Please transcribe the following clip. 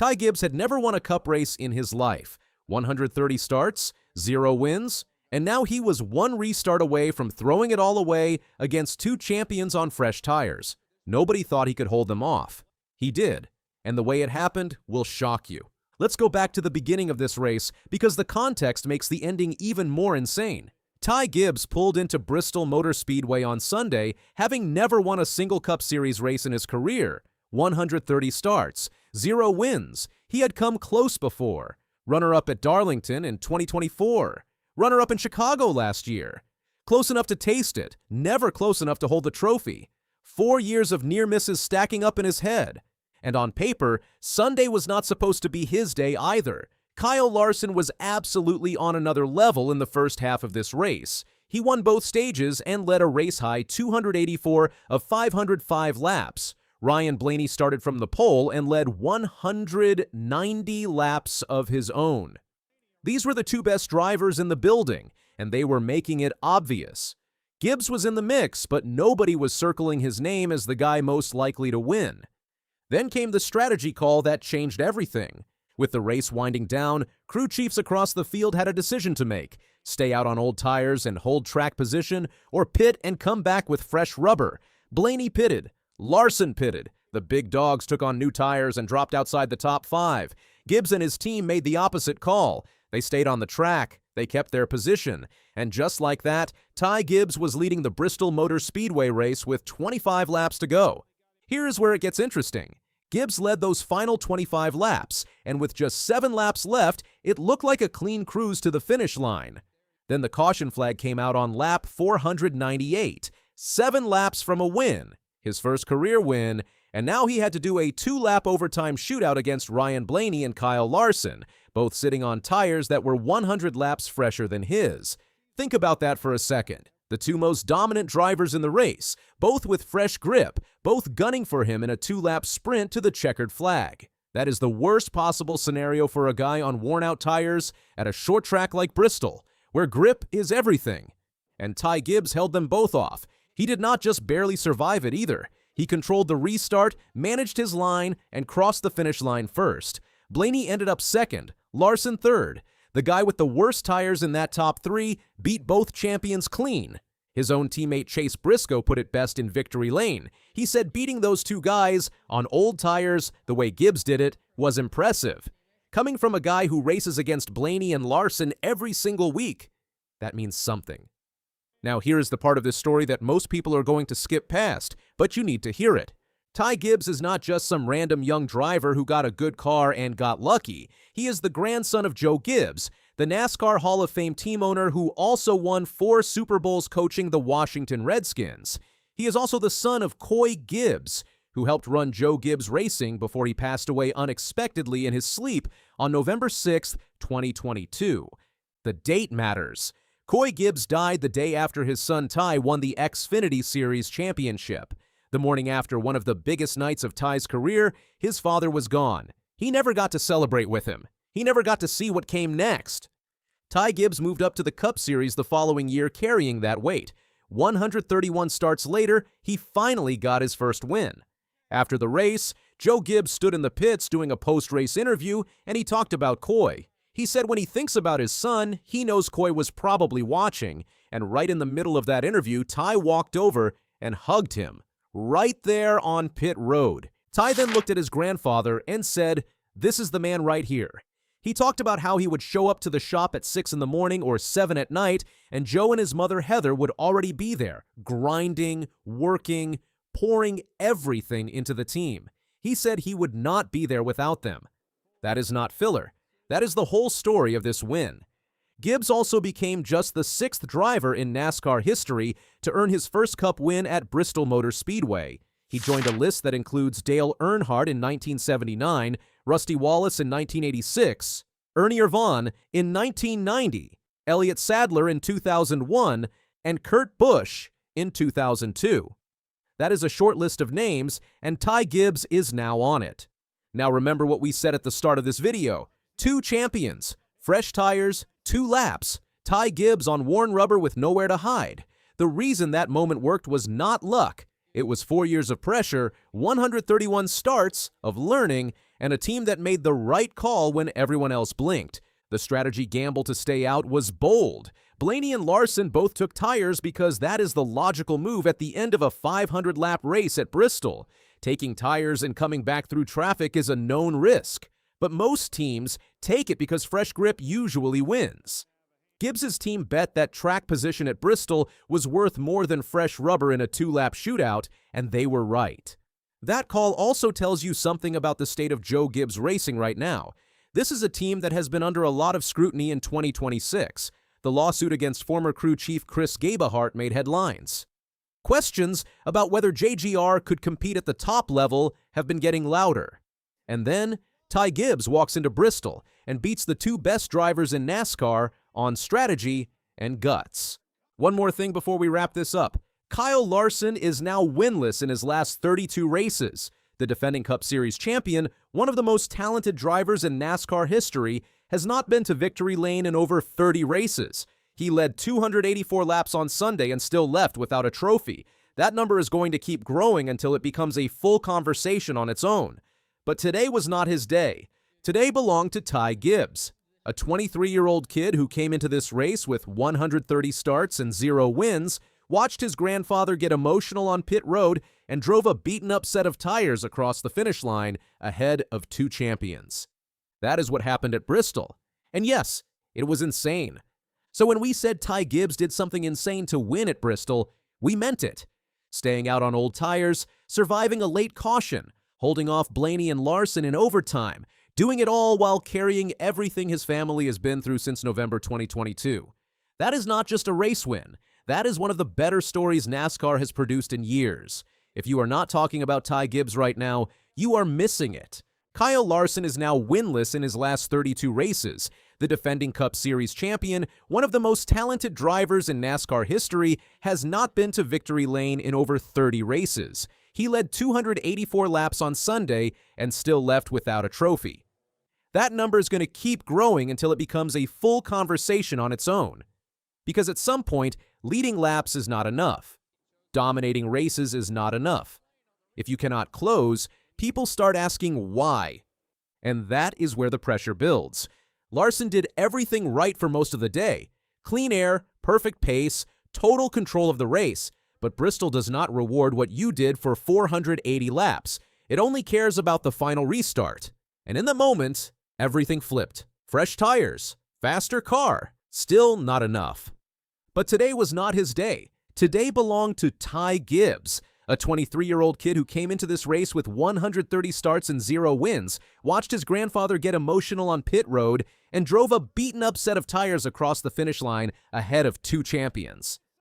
Ty Gibbs had never won a cup race in his life. 130 starts, 0 wins, and now he was one restart away from throwing it all away against 2 champions on fresh tires. Nobody thought he could hold them off. He did, and the way it happened will shock you. Let's go back to the beginning of this race because the context makes the ending even more insane. Ty Gibbs pulled into Bristol Motor Speedway on Sunday, having never won a single Cup Series race in his career. 130 starts, 0 wins. He had come close before. Runner-up at Darlington in 2024. Runner-up in Chicago last year. Close enough to taste it, never close enough to hold the trophy. 4 years of near misses stacking up in his head. And on paper, Sunday was not supposed to be his day either. Kyle Larson was absolutely on another level in the first half of this race. He won both stages and led a race-high 284 of 505 laps. Ryan Blaney started from the pole and led 190 laps of his own. These were the 2 best drivers in the building, and they were making it obvious. Gibbs was in the mix, but nobody was circling his name as the guy most likely to win. Then came the strategy call that changed everything. With the race winding down, crew chiefs across the field had a decision to make: stay out on old tires and hold track position, or pit and come back with fresh rubber. Blaney pitted. Larson pitted. The big dogs took on new tires and dropped outside the top 5. Gibbs and his team made the opposite call. They stayed on the track. They kept their position. And just like that, Ty Gibbs was leading the Bristol Motor Speedway race with 25 laps to go. Here is where it gets interesting. Gibbs led those final 25 laps, and with just 7 laps left, it looked like a clean cruise to the finish line. Then the caution flag came out on lap 498, 7 laps from a win, his first career win, and now he had to do a 2-lap overtime shootout against Ryan Blaney and Kyle Larson, both sitting on tires that were 100 laps fresher than his. Think about that for a second. The 2 most dominant drivers in the race, both with fresh grip, both gunning for him in a 2-lap sprint to the checkered flag. That is the worst possible scenario for a guy on worn-out tires at a short track like Bristol, where grip is everything. And Ty Gibbs held them both off. He did not just barely survive it either. He controlled the restart, managed his line, and crossed the finish line first. Blaney ended up second, Larson third. The guy with the worst tires in that top 3 beat both champions clean. His own teammate Chase Briscoe put it best in Victory Lane. He said beating those 2 guys on old tires the way Gibbs did it was impressive. Coming from a guy who races against Blaney and Larson every single week, that means something. Now here is the part of this story that most people are going to skip past, but you need to hear it. Ty Gibbs is not just some random young driver who got a good car and got lucky. He is the grandson of Joe Gibbs, the NASCAR Hall of Fame team owner who also won 4 Super Bowls coaching the Washington Redskins. He is also the son of Coy Gibbs, who helped run Joe Gibbs Racing before he passed away unexpectedly in his sleep on November 6, 2022. The date matters. Coy Gibbs died the day after his son Ty won the Xfinity Series championship. The morning after one of the biggest nights of Ty's career, his father was gone. He never got to celebrate with him. He never got to see what came next. Ty Gibbs moved up to the Cup Series the following year carrying that weight. 131 starts later, he finally got his first win. After the race, Joe Gibbs stood in the pits doing a post-race interview, and he talked about Coy. He said when he thinks about his son, he knows Coy was probably watching, and right in the middle of that interview, Ty walked over and hugged him. Right there on pit road. Ty then looked at his grandfather and said, "This is the man right here." He talked about how he would show up to the shop at 6 in the morning or 7 at night, and Joe and his mother Heather would already be there, grinding, working, pouring everything into the team. He said he would not be there without them. That is not filler. That is the whole story of this win. Gibbs also became just the 6th driver in NASCAR history to earn his first Cup win at Bristol Motor Speedway. He joined a list that includes Dale Earnhardt in 1979, Rusty Wallace in 1986, Ernie Irvan in 1990, Elliott Sadler in 2001, and Kurt Busch in 2002. That is a short list of names, and Ty Gibbs is now on it. Now remember what we said at the start of this video. 2 champions, fresh tires, 2 laps, Ty Gibbs on worn rubber with nowhere to hide. The reason that moment worked was not luck. It was 4 years of pressure, 131 starts of learning, and a team that made the right call when everyone else blinked. The strategy gamble to stay out was bold. Blaney and Larson both took tires because that is the logical move at the end of a 500-lap race at Bristol. Taking tires and coming back through traffic is a known risk, but most teams take it because fresh grip usually wins. Gibbs's team bet that track position at Bristol was worth more than fresh rubber in a 2-lap shootout, and they were right. That call also tells you something about the state of Joe Gibbs Racing right now. This is a team that has been under a lot of scrutiny in 2026. The lawsuit against former crew chief Chris Gabehart made headlines. Questions about whether JGR could compete at the top level have been getting louder. And then, Ty Gibbs walks into Bristol and beats the two best drivers in NASCAR on strategy and guts. One more thing before we wrap this up. Kyle Larson is now winless in his last 32 races. The defending Cup Series champion, one of the most talented drivers in NASCAR history, has not been to victory lane in over 30 races. He led 284 laps on Sunday and still left without a trophy. That number is going to keep growing until it becomes a full conversation on its own. But today was not his day. Today belonged to Ty Gibbs, a 23-year-old kid who came into this race with 130 starts and 0 wins, watched his grandfather get emotional on pit road, and drove a beaten-up set of tires across the finish line ahead of 2 champions. That is what happened at Bristol. And yes, it was insane. So when we said Ty Gibbs did something insane to win at Bristol, we meant it. Staying out on old tires, surviving a late caution, holding off Blaney and Larson in overtime, doing it all while carrying everything his family has been through since November 2022. That is not just a race win. That is one of the better stories NASCAR has produced in years. If you are not talking about Ty Gibbs right now, you are missing it. Kyle Larson is now winless in his last 32 races. The defending Cup Series champion, one of the most talented drivers in NASCAR history, has not been to victory lane in over 30 races. He led 284 laps on Sunday and still left without a trophy. That number is going to keep growing until it becomes a full conversation on its own. Because at some point, leading laps is not enough. Dominating races is not enough. If you cannot close, people start asking why. And that is where the pressure builds. Larson did everything right for most of the day. Clean air, perfect pace, total control of the race. But Bristol does not reward what you did for 480 laps. It only cares about the final restart. And in the moment, everything flipped. Fresh tires, faster car, still not enough. But today was not his day. Today belonged to Ty Gibbs, a 23-year-old kid who came into this race with 130 starts and 0 wins, watched his grandfather get emotional on pit road, and drove a beaten-up set of tires across the finish line ahead of 2 champions.